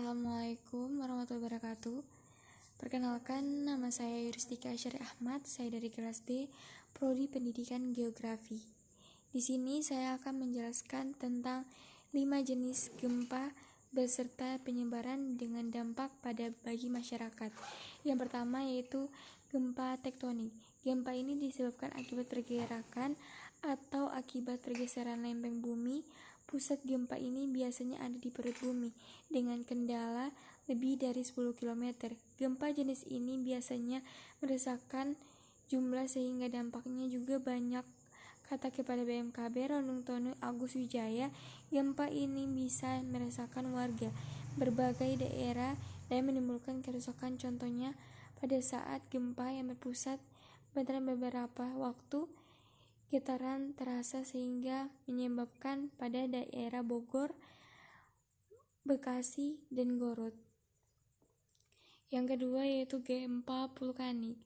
Assalamualaikum warahmatullahi wabarakatuh. Perkenalkan, nama saya Yuristika Asyari Ahmad. Saya dari kelas B, Prodi Pendidikan Geografi. Di sini saya akan menjelaskan tentang 5 jenis gempa beserta penyebaran dengan dampak bagi masyarakat. Yang pertama yaitu gempa tektonik. Gempa ini disebabkan akibat pergerakan atau akibat pergeseran lempeng bumi. Pusat gempa ini biasanya ada di perut bumi dengan kendala lebih dari 10 km. Gempa jenis ini biasanya meresahkan jumlah sehingga dampaknya juga banyak. Kata kepada BMKB Rondung Tonu Agus Wijaya, gempa ini bisa meresahkan warga berbagai daerah dan menimbulkan kerusakan. Contohnya pada saat gempa yang berpusat pada beberapa waktu, getaran terasa sehingga menyebabkan pada daerah Bogor, Bekasi, dan Garut. Yang kedua yaitu gempa vulkanik.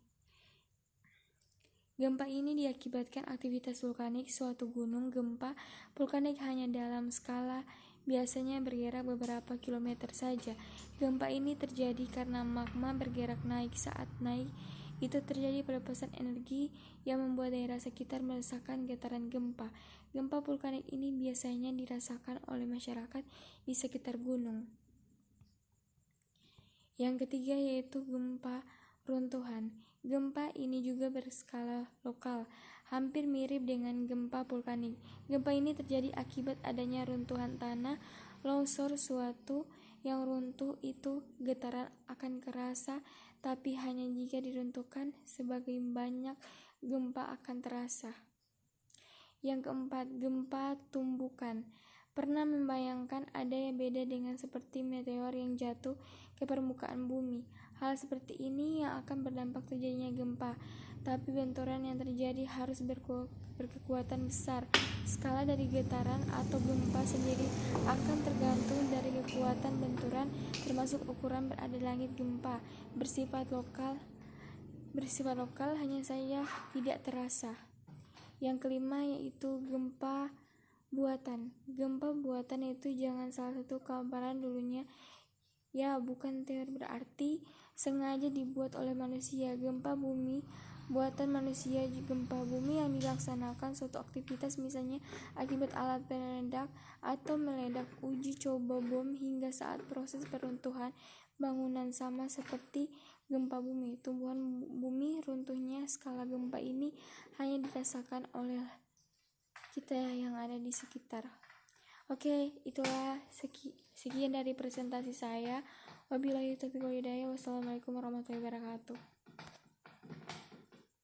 Gempa ini diakibatkan aktivitas vulkanik suatu gunung. Gempa vulkanik hanya dalam skala biasanya bergerak beberapa kilometer saja. Gempa ini terjadi karena magma bergerak naik. Saat naik, itu terjadi pelepasan energi yang membuat daerah sekitar merasakan getaran gempa. Gempa vulkanik ini biasanya dirasakan oleh masyarakat di sekitar gunung. Yang ketiga yaitu gempa runtuhan. Gempa ini juga berskala lokal, hampir mirip dengan gempa vulkanik. Gempa ini terjadi akibat adanya runtuhan tanah, longsor suatu yang runtuh itu getaran akan kerasa, tapi hanya jika diruntuhkan sebagai banyak gempa akan terasa. Yang keempat, gempa tumbukan. Pernah membayangkan ada yang beda dengan seperti meteor yang jatuh ke permukaan bumi. Hal seperti ini yang akan berdampak terjadinya gempa, tapi benturan yang terjadi harus berkekuatan besar. Skala dari getaran atau gempa sendiri akan tergantung dari kekuatan benturan, termasuk ukuran berada langit. Gempa bersifat lokal hanya saja tidak terasa. Yang kelima yaitu gempa buatan. Gempa buatan itu jangan salah satu gambaran dulunya ya, bukan teori berarti sengaja dibuat oleh manusia. Gempa bumi buatan manusia. Gempa bumi yang dilaksanakan suatu aktivitas, misalnya akibat alat peledak atau meledak, uji coba bom, hingga saat proses peruntuhan bangunan. Sama seperti gempa bumi, tumbuhan bumi runtuhnya. Skala gempa ini hanya dirasakan oleh kita yang ada di sekitar. Oke, itulah sekian dari presentasi saya. Wabillahi taufiq wal hidayah. Wassalamualaikum warahmatullahi wabarakatuh.